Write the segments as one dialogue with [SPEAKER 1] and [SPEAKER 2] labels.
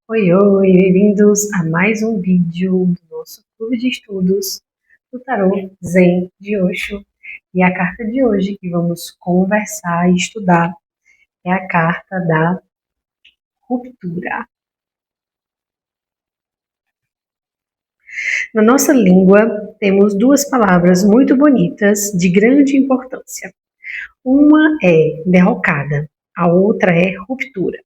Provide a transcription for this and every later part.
[SPEAKER 1] Oi, oi, bem-vindos a mais um vídeo do nosso clube de estudos do Tarô Zen de Osho. E a carta de hoje que vamos conversar e estudar é a carta da ruptura. Na nossa língua, temos duas palavras muito bonitas de grande importância. Uma é derrocada, a outra é ruptura.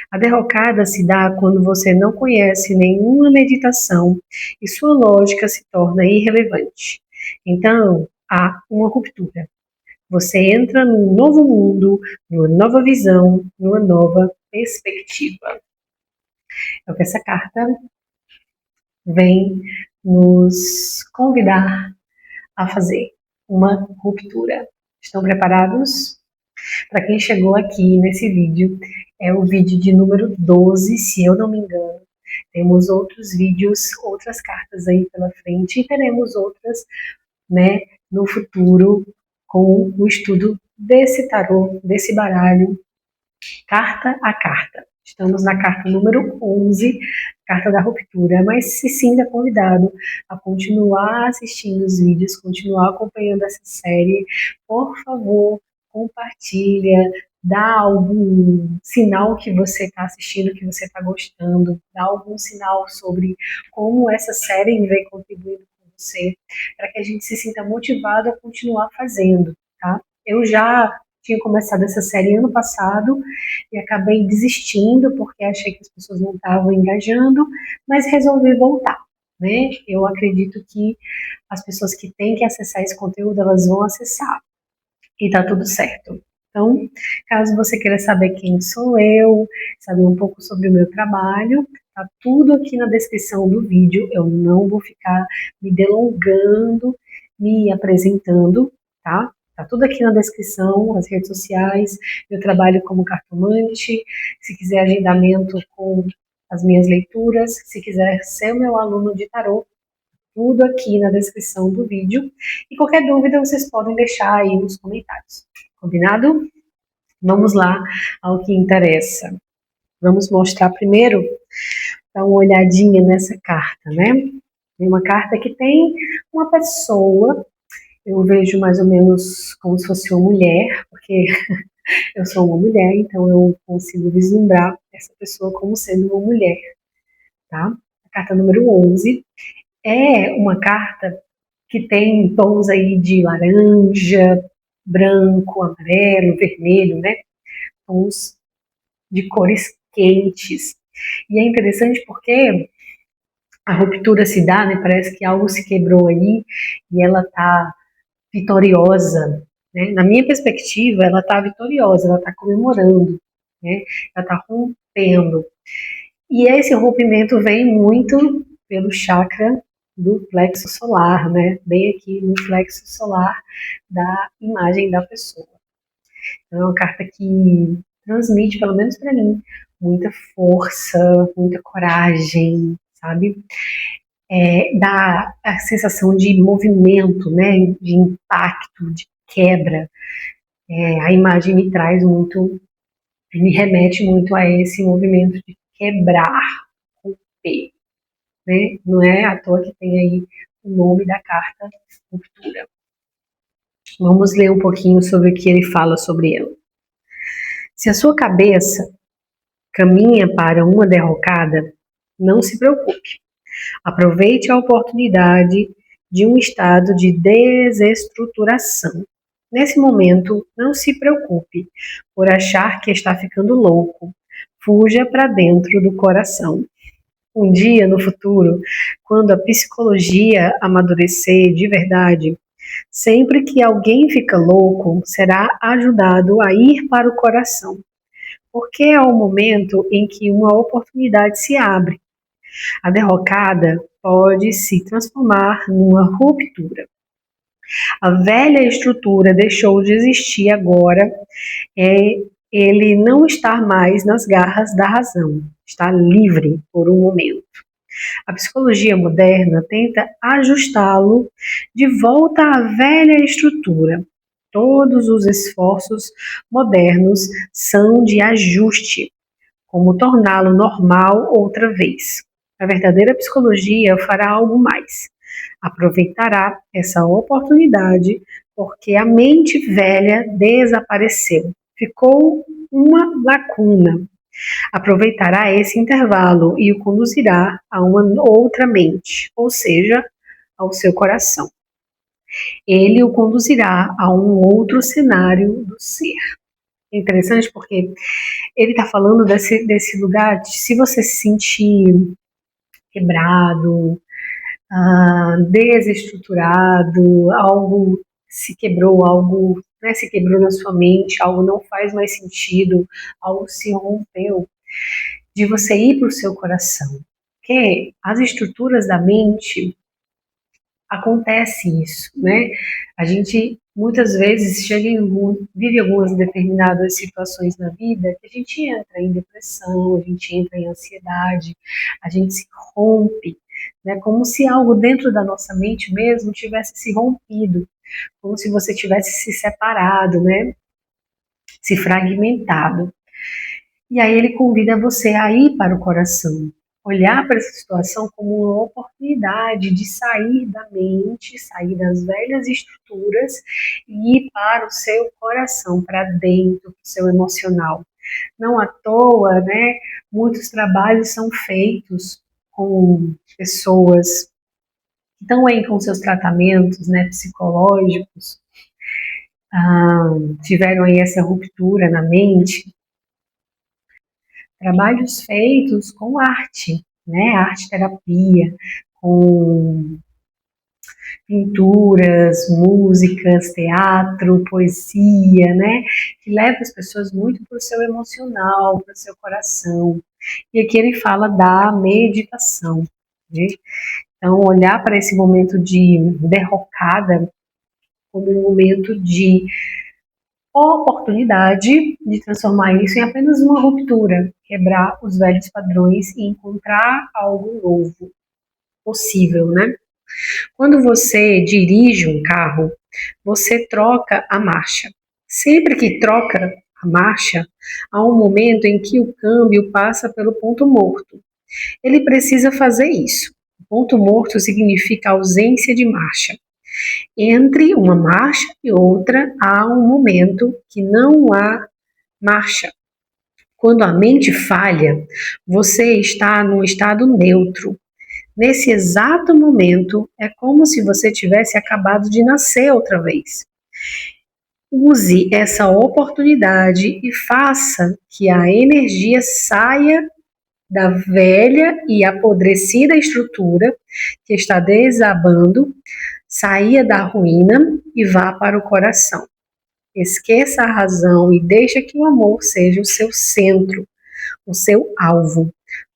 [SPEAKER 1] A derrocada se dá quando você não conhece nenhuma meditação e sua lógica se torna irrelevante. Então, há uma ruptura. Você entra num novo mundo, numa nova visão, numa nova perspectiva. É o que essa carta vem nos convidar a fazer, uma ruptura. Estão preparados? Para quem chegou aqui nesse vídeo, é o vídeo de número 12, se eu não me engano. Temos outros vídeos, outras cartas aí pela frente e teremos outras, né, no futuro com o estudo desse tarô, desse baralho, carta a carta. Estamos na carta número 11, carta da ruptura, mas se sinta convidado a continuar assistindo os vídeos, continuar acompanhando essa série. Por favor, compartilha, dá algum sinal que você está assistindo, que você está gostando, dá algum sinal sobre como essa série vem contribuindo com você, para que a gente se sinta motivado a continuar fazendo, tá? Eu já tinha começado essa série ano passado e acabei desistindo porque achei que as pessoas não estavam engajando, mas resolvi voltar, né? Eu acredito que as pessoas que têm que acessar esse conteúdo, elas vão acessar e tá tudo certo. Então, caso você queira saber quem sou eu, saber um pouco sobre o meu trabalho, tá tudo aqui na descrição do vídeo. Eu não vou ficar me delongando, me apresentando, tá? Tá tudo aqui na descrição, as redes sociais, meu trabalho como cartomante, se quiser agendamento com as minhas leituras, se quiser ser meu aluno de tarô, tudo aqui na descrição do vídeo. E qualquer dúvida vocês podem deixar aí nos comentários. Combinado? Vamos lá ao que interessa. Vamos mostrar primeiro, dar uma olhadinha nessa carta, né? Tem uma carta que tem uma pessoa, eu vejo mais ou menos como se fosse uma mulher, porque eu sou uma mulher, então eu consigo vislumbrar essa pessoa como sendo uma mulher, tá? A carta número 11 é uma carta que tem tons aí de laranja, branco, amarelo, vermelho, né? Tons de cores quentes. E é interessante porque a ruptura se dá, né? Parece que algo se quebrou aí e ela tá vitoriosa, né? Na minha perspectiva, ela tá vitoriosa, ela tá comemorando, né? Ela tá rompendo. E esse rompimento vem muito pelo chakra do plexo solar, né? Bem aqui no plexo solar da imagem da pessoa. Então, é uma carta que transmite, pelo menos para mim, muita força, muita coragem, sabe? Dá a sensação de movimento, né? De impacto, de quebra. A imagem me traz muito, me remete muito a esse movimento de quebrar, romper, né? Não é à toa que tem aí o nome da carta, ruptura. Vamos ler um pouquinho sobre o que ele fala sobre ela. Se a sua cabeça caminha para uma derrocada, não se preocupe. Aproveite a oportunidade de um estado de desestruturação. Nesse momento, não se preocupe por achar que está ficando louco. Fuja para dentro do coração. Um dia no futuro, quando a psicologia amadurecer de verdade, sempre que alguém fica louco, será ajudado a ir para o coração, porque é o momento em que uma oportunidade se abre. A derrocada pode se transformar numa ruptura. A velha estrutura deixou de existir agora, ele não está mais nas garras da razão, está livre por um momento. A psicologia moderna tenta ajustá-lo de volta à velha estrutura. Todos os esforços modernos são de ajuste, como torná-lo normal outra vez. A verdadeira psicologia fará algo mais. Aproveitará essa oportunidade porque a mente velha desapareceu. Ficou uma lacuna. Aproveitará esse intervalo e o conduzirá a uma outra mente, ou seja, ao seu coração. Ele o conduzirá a um outro cenário do ser. É interessante porque ele está falando desse lugar de se você se sentir quebrado, desestruturado, algo se quebrou, algo se quebrou na sua mente, algo não faz mais sentido, algo se rompeu, de você ir para o seu coração. Porque as estruturas da mente, acontece isso, né? A gente muitas vezes vive algumas determinadas situações na vida que a gente entra em depressão, a gente entra em ansiedade, a gente se rompe, né? Como se algo dentro da nossa mente mesmo tivesse se rompido, como se você tivesse se separado, né? Se fragmentado. E aí ele convida você a ir para o coração, olhar para essa situação como uma oportunidade de sair da mente, sair das velhas estruturas e ir para o seu coração, para dentro do seu emocional. Não à toa, né, muitos trabalhos são feitos com pessoas que estão aí com seus tratamentos, né, psicológicos, tiveram aí essa ruptura na mente, trabalhos feitos com arte, né, arte-terapia, com pinturas, músicas, teatro, poesia, né, que leva as pessoas muito para o seu emocional, para o seu coração. E aqui ele fala da meditação, né? Então, olhar para esse momento de derrocada como um momento de oportunidade de transformar isso em apenas uma ruptura, quebrar os velhos padrões e encontrar algo novo possível, né? Quando você dirige um carro, você troca a marcha. Sempre que troca a marcha, há um momento em que o câmbio passa pelo ponto morto. Ele precisa fazer isso. O ponto morto significa ausência de marcha. Entre uma marcha e outra, há um momento que não há marcha. Quando a mente falha, você está num estado neutro. Nesse exato momento, é como se você tivesse acabado de nascer outra vez. Use essa oportunidade e faça que a energia saia da velha e apodrecida estrutura que está desabando, saia da ruína e vá para o coração. Esqueça a razão e deixe que o amor seja o seu centro, o seu alvo.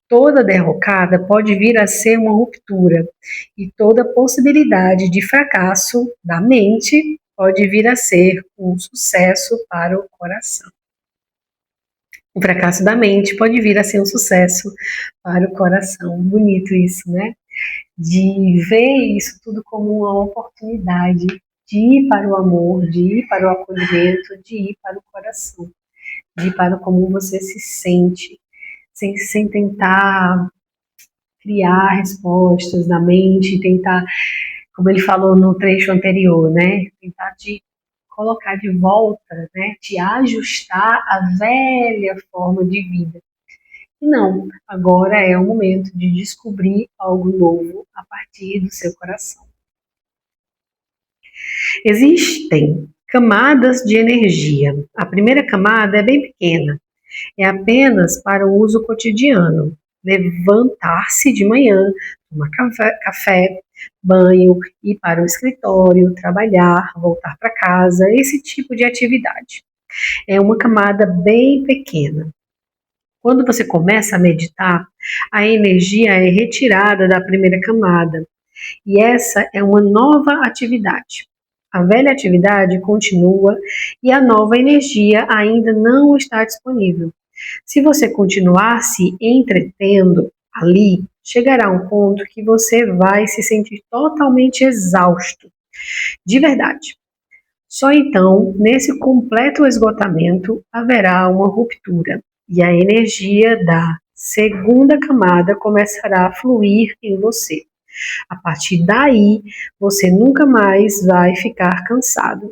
[SPEAKER 1] Toda derrocada pode vir a ser uma ruptura e toda possibilidade de fracasso da mente pode vir a ser um sucesso para o coração. O fracasso da mente pode vir a ser um sucesso para o coração. Bonito isso, né? De ver isso tudo como uma oportunidade de ir para o amor, de ir para o acolhimento, de ir para o coração, de ir para como você se sente, sem tentar criar respostas na mente, tentar, como ele falou no trecho anterior, né? Tentar te colocar de volta, né? Te ajustar à velha forma de vida. Não, agora é o momento de descobrir algo novo a partir do seu coração. Existem camadas de energia. A primeira camada é bem pequena, é apenas para o uso cotidiano. Levantar-se de manhã, tomar café, banho, ir para o escritório, trabalhar, voltar para casa, esse tipo de atividade. É uma camada bem pequena. Quando você começa a meditar, a energia é retirada da primeira camada e essa é uma nova atividade. A velha atividade continua e a nova energia ainda não está disponível. Se você continuar se entretendo ali, chegará um ponto que você vai se sentir totalmente exausto, de verdade. Só então, nesse completo esgotamento, haverá uma ruptura. e a energia da segunda camada começará a fluir em você. A partir daí, você nunca mais vai ficar cansado.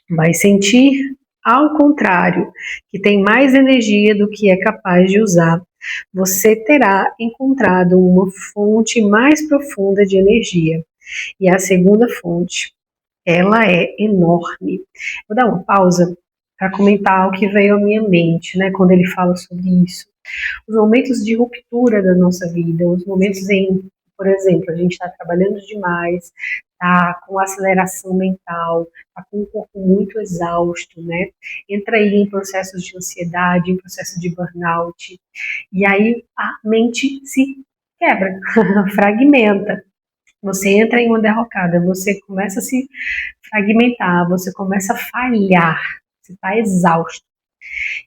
[SPEAKER 1] Vai sentir, ao contrário, que tem mais energia do que é capaz de usar. Você terá encontrado uma fonte mais profunda de energia. E a segunda fonte, ela é enorme. Vou dar uma pausa para comentar o que veio à minha mente, né, quando ele fala sobre isso. Os momentos de ruptura da nossa vida, os momentos em, por exemplo, a gente está trabalhando demais, está com aceleração mental, está com o corpo muito exausto, né? Entra aí em processos de ansiedade, em processo de burnout, e aí a mente se quebra, fragmenta. Você entra em uma derrocada, você começa a se fragmentar, você começa a falhar, você está exausto.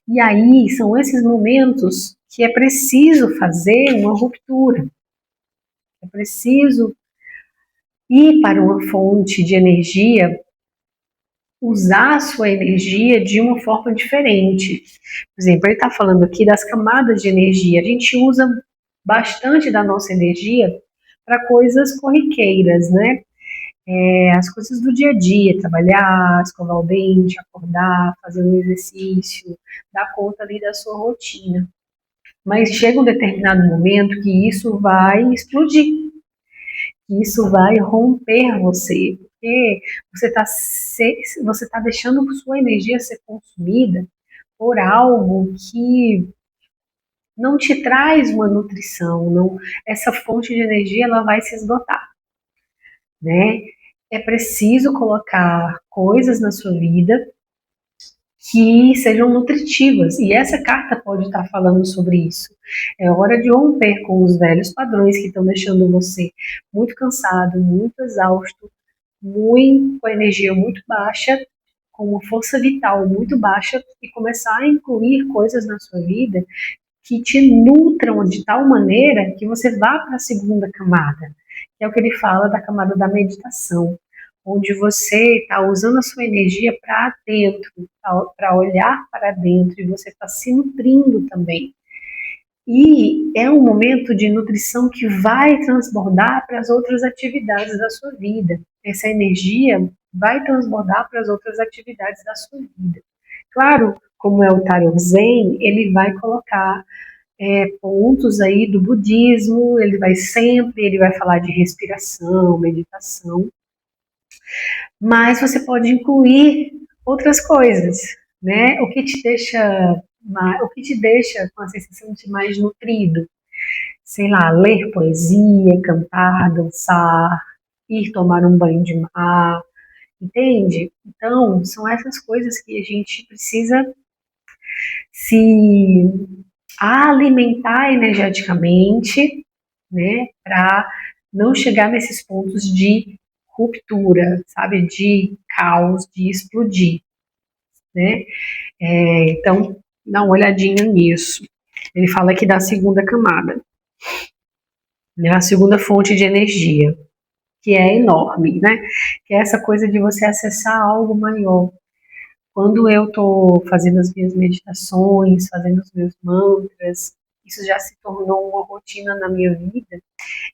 [SPEAKER 1] E aí são esses momentos que é preciso fazer uma ruptura. É preciso ir para uma fonte de energia, usar a sua energia de uma forma diferente. Por exemplo, ele está falando aqui das camadas de energia. A gente usa bastante da nossa energia para coisas corriqueiras, né? As coisas do dia a dia, trabalhar, escovar o dente, acordar, fazer um exercício, dar conta ali da sua rotina. Mas chega um determinado momento que isso vai explodir, que isso vai romper você, porque você tá deixando sua energia ser consumida por algo que não te traz uma nutrição, não, essa fonte de energia ela vai se esgotar, né? É preciso colocar coisas na sua vida que sejam nutritivas. E essa carta pode estar falando sobre isso. É hora de romper com os velhos padrões que estão deixando você muito cansado, muito exausto, muito, com a energia muito baixa, com uma força vital muito baixa e começar a incluir coisas na sua vida que te nutram de tal maneira que você vá para a segunda camada, que é o que ele fala da camada da meditação, onde você está usando a sua energia para dentro, para olhar para dentro, e você está se nutrindo também. E é um momento de nutrição que vai transbordar para as outras atividades da sua vida. Essa energia vai transbordar para as outras atividades da sua vida. Claro, como é o Tarot Zen, ele vai colocar pontos aí do budismo, ele vai falar de respiração, meditação, mas você pode incluir outras coisas, né? O que te deixa com a sensação de mais nutrido, sei lá, ler poesia, cantar, dançar, ir tomar um banho de mar, entende? Então, são essas coisas que a gente precisa se alimentar energeticamente, né, para não chegar nesses pontos de ruptura, sabe, de caos, de explodir, né? Então, dá uma olhadinha nisso. Ele fala aqui da segunda camada, né, a segunda fonte de energia, que é enorme, né? Que é essa coisa de você acessar algo maior. Quando eu estou fazendo as minhas meditações, fazendo os meus mantras, isso já se tornou uma rotina na minha vida.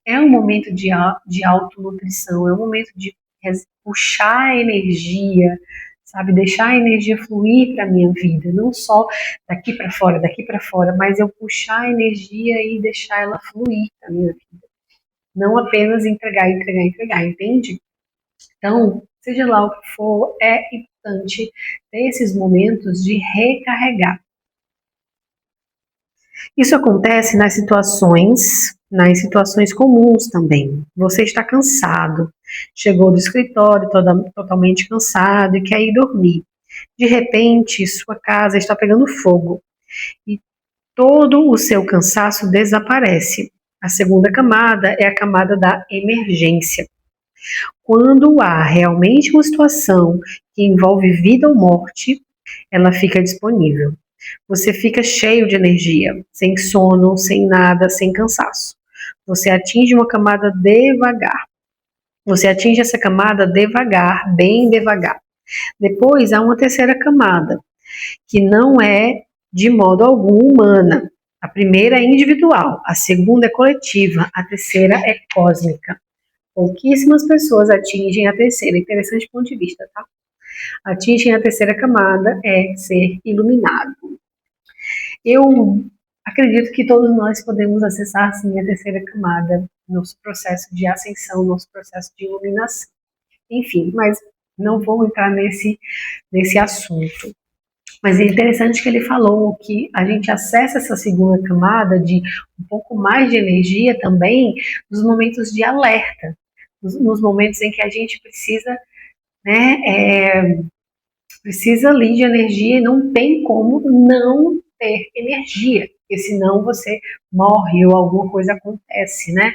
[SPEAKER 1] É um momento de autonutrição, é um momento de puxar a energia, sabe? Deixar a energia fluir para a minha vida, não só daqui para fora, mas eu puxar a energia e deixar ela fluir para a minha vida. Não apenas entregar, entende? Então, seja lá o que for, é importante ter esses momentos de recarregar. Isso acontece nas situações comuns também. Você está cansado, chegou do escritório totalmente cansado e quer ir dormir. De repente, sua casa está pegando fogo e todo o seu cansaço desaparece. A segunda camada é a camada da emergência. Quando há realmente uma situação que envolve vida ou morte, ela fica disponível. Você fica cheio de energia, sem sono, sem nada, sem cansaço. Você atinge uma camada devagar. Você atinge essa camada devagar, bem devagar. Depois há uma terceira camada, que não é de modo algum humana. A primeira é individual, a segunda é coletiva, a terceira é cósmica. Pouquíssimas pessoas atingem a terceira. Interessante ponto de vista, tá? Atingem a terceira camada, é ser iluminado. Eu acredito que todos nós podemos acessar, sim, a terceira camada, nosso processo de ascensão, nosso processo de iluminação. Enfim, mas não vou entrar nesse assunto. Mas é interessante que ele falou que a gente acessa essa segunda camada de um pouco mais de energia também nos momentos de alerta, nos momentos em que a gente precisa, né, precisa ali de energia e não tem como não ter energia, porque senão você morre ou alguma coisa acontece, né?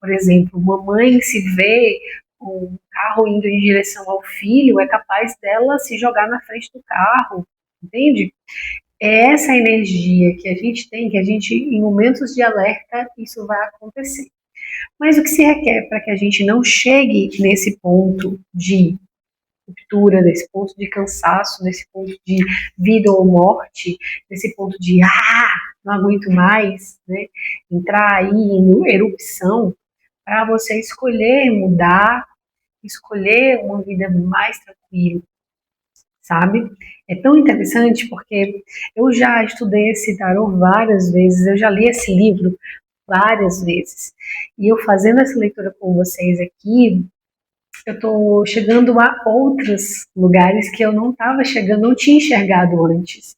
[SPEAKER 1] Por exemplo, uma mãe se vê um carro indo em direção ao filho, é capaz dela se jogar na frente do carro, entende? É essa energia que a gente tem, que a gente, em momentos de alerta, isso vai acontecer. Mas o que se requer para que a gente não chegue nesse ponto de ruptura, nesse ponto de cansaço, nesse ponto de vida ou morte, nesse ponto de não aguento mais, né? Entrar aí em erupção, para você escolher mudar, escolher uma vida mais tranquila, sabe? É tão interessante porque eu já estudei esse tarô várias vezes, eu já li esse livro várias vezes. E eu fazendo essa leitura com vocês aqui, eu estou chegando a outros lugares que eu não estava chegando, não tinha enxergado antes.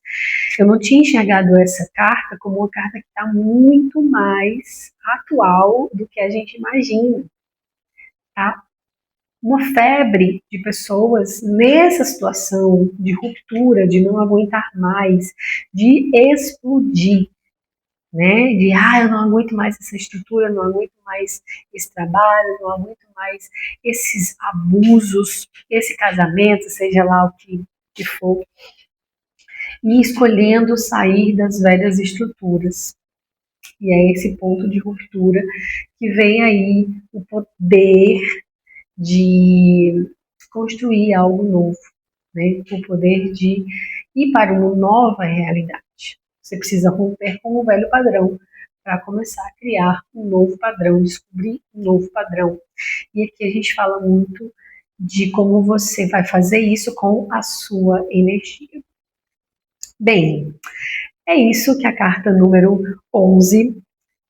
[SPEAKER 1] Eu não tinha enxergado essa carta como uma carta que está muito mais atual do que a gente imagina, tá? Uma febre de pessoas nessa situação de ruptura, de não aguentar mais, de explodir, né? De eu não aguento mais essa estrutura, não aguento mais esse trabalho, não aguento mais esses abusos, esse casamento, seja lá o que for, e escolhendo sair das velhas estruturas. E é esse ponto de ruptura que vem aí o poder de construir algo novo, né? O poder de ir para uma nova realidade. Você precisa romper com o velho padrão para começar a criar um novo padrão, descobrir um novo padrão. E aqui a gente fala muito de como você vai fazer isso com a sua energia. Bem, é isso que a carta número 11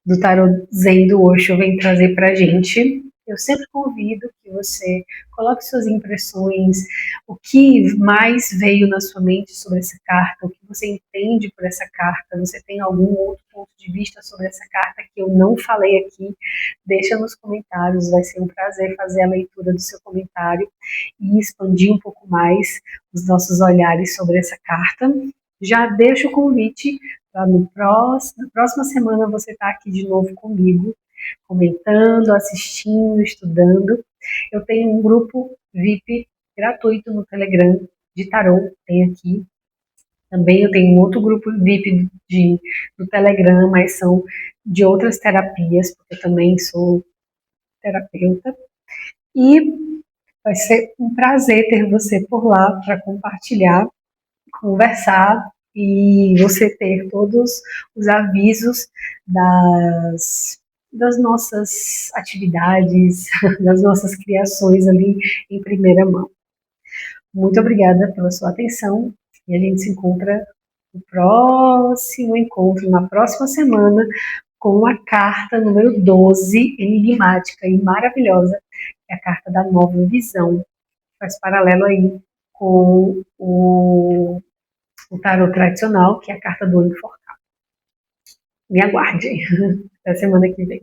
[SPEAKER 1] do Tarot Zen do Osho vem trazer para a gente. Eu sempre convido que você coloque suas impressões, o que mais veio na sua mente sobre essa carta, o que você entende por essa carta, você tem algum outro ponto de vista sobre essa carta que eu não falei aqui, deixa nos comentários, vai ser um prazer fazer a leitura do seu comentário e expandir um pouco mais os nossos olhares sobre essa carta. Já deixo o convite para na próxima semana você estar aqui de novo comigo, comentando, assistindo, estudando. Eu tenho um grupo VIP gratuito no Telegram de tarô, tem aqui. Também eu tenho um outro grupo VIP do Telegram, mas são de outras terapias, porque eu também sou terapeuta. E vai ser um prazer ter você por lá para compartilhar, conversar e você ter todos os avisos das nossas atividades, das nossas criações ali em primeira mão. Muito obrigada pela sua atenção e a gente se encontra no próximo encontro, na próxima semana, com a carta número 12, enigmática e maravilhosa, que é a carta da nova visão. Faz paralelo aí com o tarot tradicional, que é a carta do enforcado. Me aguarde. Até semana que vem.